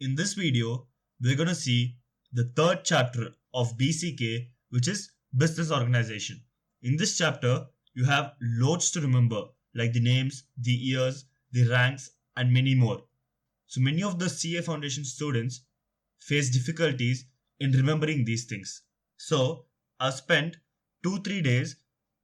In this video, we're going to see the third chapter of BCK, which is business organization. In this chapter, you have loads to remember, like the names, the years, the ranks, and many more. So many of the CA Foundation students face difficulties in remembering these things. So I've spent 2-3 days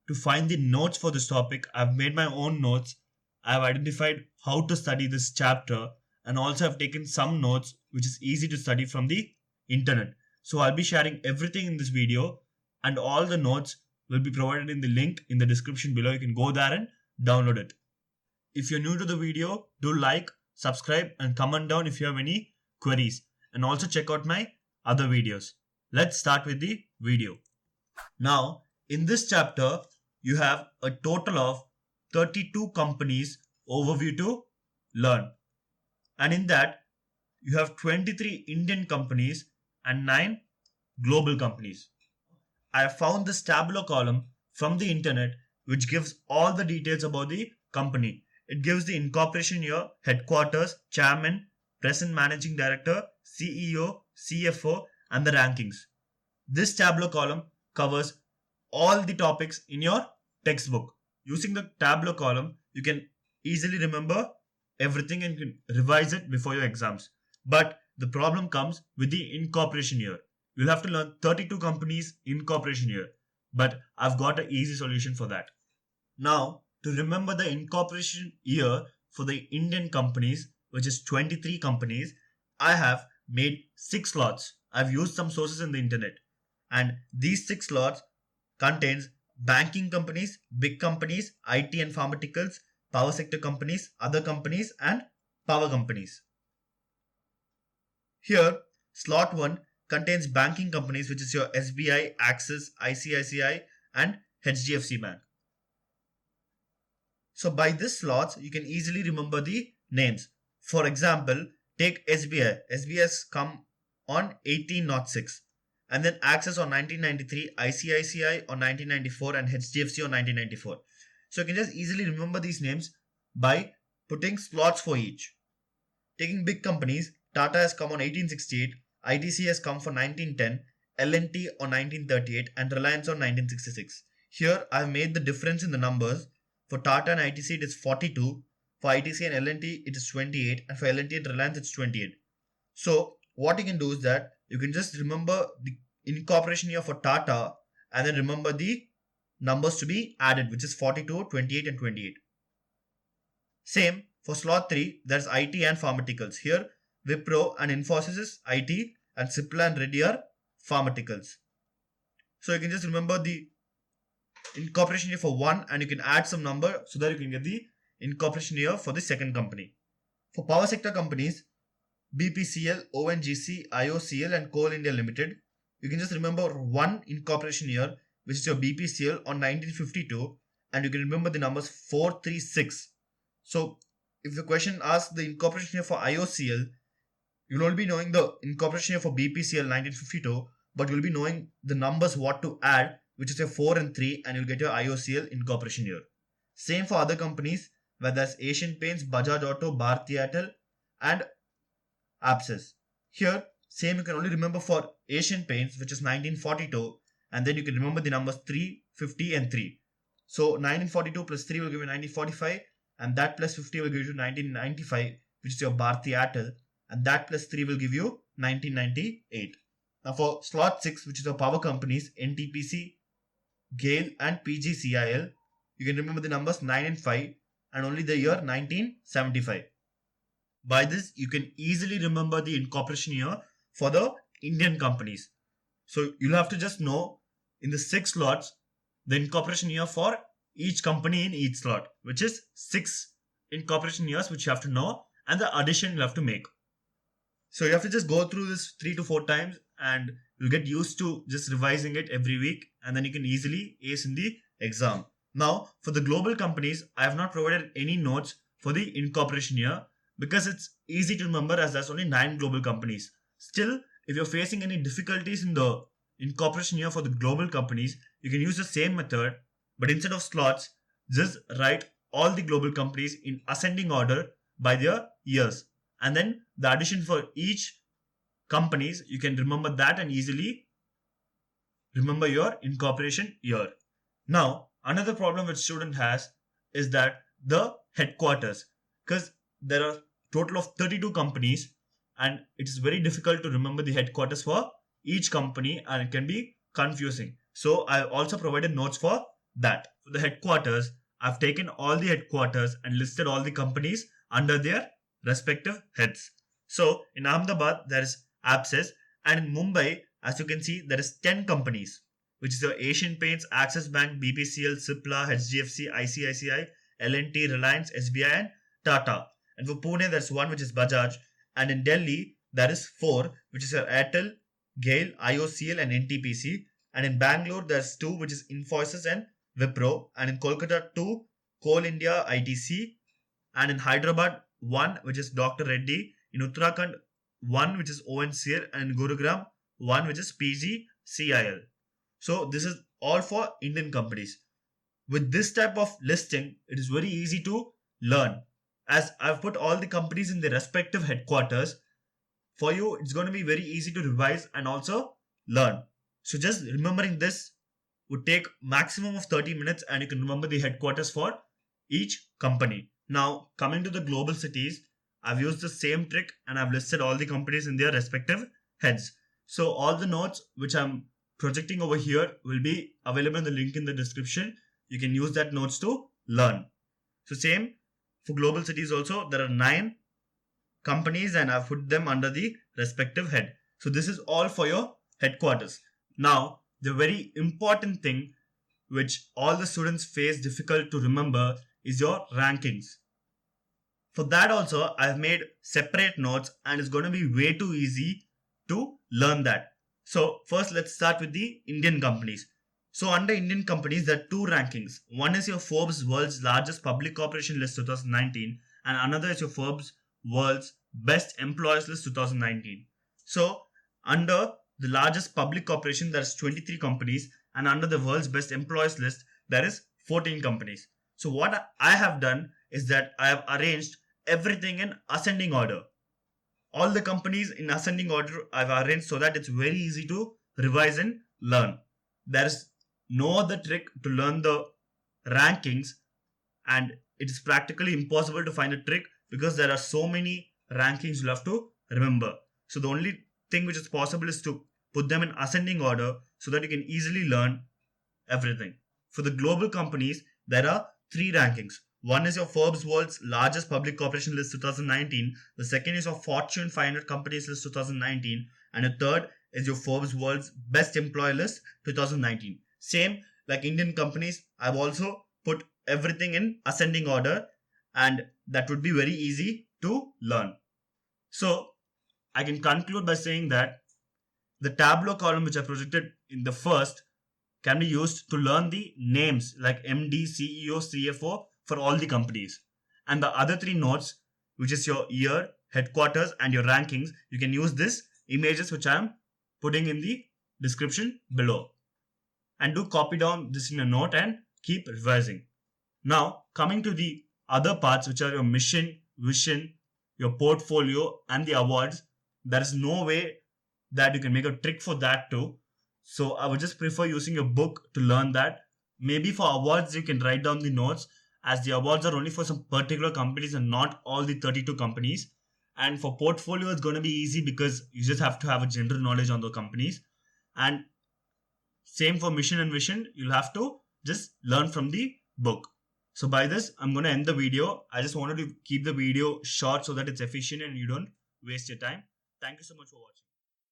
to find the notes for this topic. I've made my own notes. I've identified how to study this chapter, and also I've taken some notes which is easy to study from the internet. So I'll be sharing everything in this video, and all the notes will be provided in the link in the description below. You can go there and download it. If you're new to the video, do like, subscribe, and comment down if you have any queries, and also check out my other videos. Let's start with the video. Now, in this chapter, you have a total of 32 companies overview to learn. And in that, you have 23 Indian companies and 9 global companies. I have found this tabular column from the internet which gives all the details about the company. It gives the incorporation year, headquarters, chairman, present managing director, CEO, CFO, and the rankings. This tabular column covers all the topics in your textbook. Using the tabular column, you can easily remember everything and can revise it before your exams. But the problem comes with the incorporation year. You'll have to learn 32 companies incorporation year. But I've got an easy solution for that. Now, to remember the incorporation year for the Indian companies, which is 23 companies, I have made 6 slots. I've used some sources in the internet. And these 6 slots contains banking companies, big companies, IT and pharmaceuticals, power sector companies, other companies, and power companies. Here, slot 1 contains banking companies, which is your SBI, Axis, ICICI, and HDFC Bank. So by this slots, you can easily remember the names. For example, take SBI. SBI has come on 1806. And then Axis on 1993, ICICI on 1994, and HDFC on 1994. So you can just easily remember these names by putting slots for each. Taking big companies, Tata has come on 1868, ITC has come for 1910, L&T on 1938, and Reliance on 1966. Here I have made the difference in the numbers. For Tata and ITC it is 42, for ITC and L&T it is 28, and for L&T and Reliance it's 28. So what you can do is that you can just remember the incorporation year for Tata and then remember the numbers to be added, which is 42, 28, and 28. Same for slot 3, there's IT and pharmaceuticals. Here Wipro and Infosys is IT and Cipla and Reddy are pharmaceuticals. So you can just remember the incorporation year for 1 and you can add some number so that you can get the incorporation year for the second company. For power sector companies, BPCL, ONGC, IOCL, and Coal India Limited, you can just remember 1 incorporation year, which is your BPCL on 1952, and you can remember the numbers 436. So if the question asks the incorporation year for IOCL, you'll only be knowing the incorporation year for BPCL 1952, but you'll be knowing the numbers what to add, which is your 4 and 3, and you'll get your IOCL incorporation year. Same for other companies, where there's Asian Paints, Bajaj Auto, Bharti Airtel, and Apsis. Here, same you can only remember for Asian Paints, which is 1942, and then you can remember the numbers 3, 50, and 3. So 1942 plus 3 will give you 1945, and that plus 50 will give you 1995, which is your Bharti Airtel, and that plus 3 will give you 1998. Now for slot 6, which is your power companies, NTPC, GAIL, and PGCIL, you can remember the numbers 9 and 5, and only the year 1975. By this, you can easily remember the incorporation year for the Indian companies. So you'll have to just know in the 6 slots the incorporation year for each company in each slot, which is 6 incorporation years which you have to know, and the addition you have to make. So you have to just go through this 3 to 4 times and you'll get used to just revising it every week, and then you can easily ace in the exam. Now for the global companies, I have not provided any notes for the incorporation year because it's easy to remember as there's only 9 global companies. Still, if you're facing any difficulties in the incorporation year for the global companies, you can use the same method, but instead of slots, just write all the global companies in ascending order by their years. and then the addition for each companies, you can remember that and easily remember your incorporation year. Now, another problem which student has is that the headquarters, because there are total of 32 companies and it is very difficult to remember the headquarters for each company and it can be confusing. So I also provided notes for that. For the headquarters, I've taken all the headquarters and listed all the companies under their respective heads. So in Ahmedabad, there is Abscess, and in Mumbai, as you can see, there is 10 companies, which is the Asian Paints, Axis Bank, BPCL, Cipla, HDFC, ICICI, L&T, Reliance, SBI, and Tata. And for Pune, there's one, which is Bajaj. And in Delhi, there is 4, which is Airtel, GAIL, IOCL, and NTPC. And in Bangalore, there's 2, which is Infosys and Wipro. And in Kolkata, 2, Coal India, ITC. And in Hyderabad, 1, which is Dr. Reddy. In Uttarakhand, 1, which is ONCL. And in Gurugram, 1, which is PGCIL. So this is all for Indian companies. With this type of listing, it is very easy to learn. As I've put all the companies in their respective headquarters, for you, it's going to be very easy to revise and also learn. So just remembering this would take maximum of 30 minutes and you can remember the headquarters for each company. Now, coming to the global cities, I've used the same trick and I've listed all the companies in their respective heads. So all the notes which I'm projecting over here will be available in the link in the description. You can use that notes to learn. So same for global cities also, there are 9 companies and I've put them under the respective head. So this is all for your headquarters. Now, the very important thing which all the students face difficult to remember is your rankings. For that also, I've made separate notes and it's going to be way too easy to learn that. So first let's start with the Indian companies. So under Indian companies, there are 2 rankings. One is your Forbes World's Largest Public Corporation List 2019 and another is your Forbes World's Best Employers List 2019. So under the largest public corporation, there's 23 companies and under the World's Best Employers List, there is 14 companies. So what I have done is that I have arranged everything in ascending order. All the companies in ascending order I've arranged so that it's very easy to revise and learn. There is no other trick to learn the rankings and it is practically impossible to find a trick because there are so many rankings you'll have to remember. So the only thing which is possible is to put them in ascending order so that you can easily learn everything. For the global companies, there are 3 rankings. One is your Forbes World's Largest Public Corporation List 2019. The second is your Fortune 500 Companies List 2019. And the third is your Forbes World's Best Employer List 2019. Same like Indian companies, I've also put everything in ascending order and that would be very easy to learn. So I can conclude by saying that the Tableau column which I projected in the first can be used to learn the names like MD, CEO, CFO for all the companies. And the other 3 notes, which is your year, headquarters and your rankings, you can use this images which I am putting in the description below. And do copy down this in a note and keep revising. Now, coming to the other parts which are your mission, vision, your portfolio and the awards, there is no way that you can make a trick for that too. So I would just prefer using a book to learn that. Maybe for awards, you can write down the notes as the awards are only for some particular companies and not all the 32 companies. And for portfolio, it's going to be easy because you just have to have a general knowledge on the companies. And same for mission and vision, you'll have to just learn from the book. So by this, I'm going to end the video. I just wanted to keep the video short so that it's efficient and you don't waste your time. Thank you so much for watching.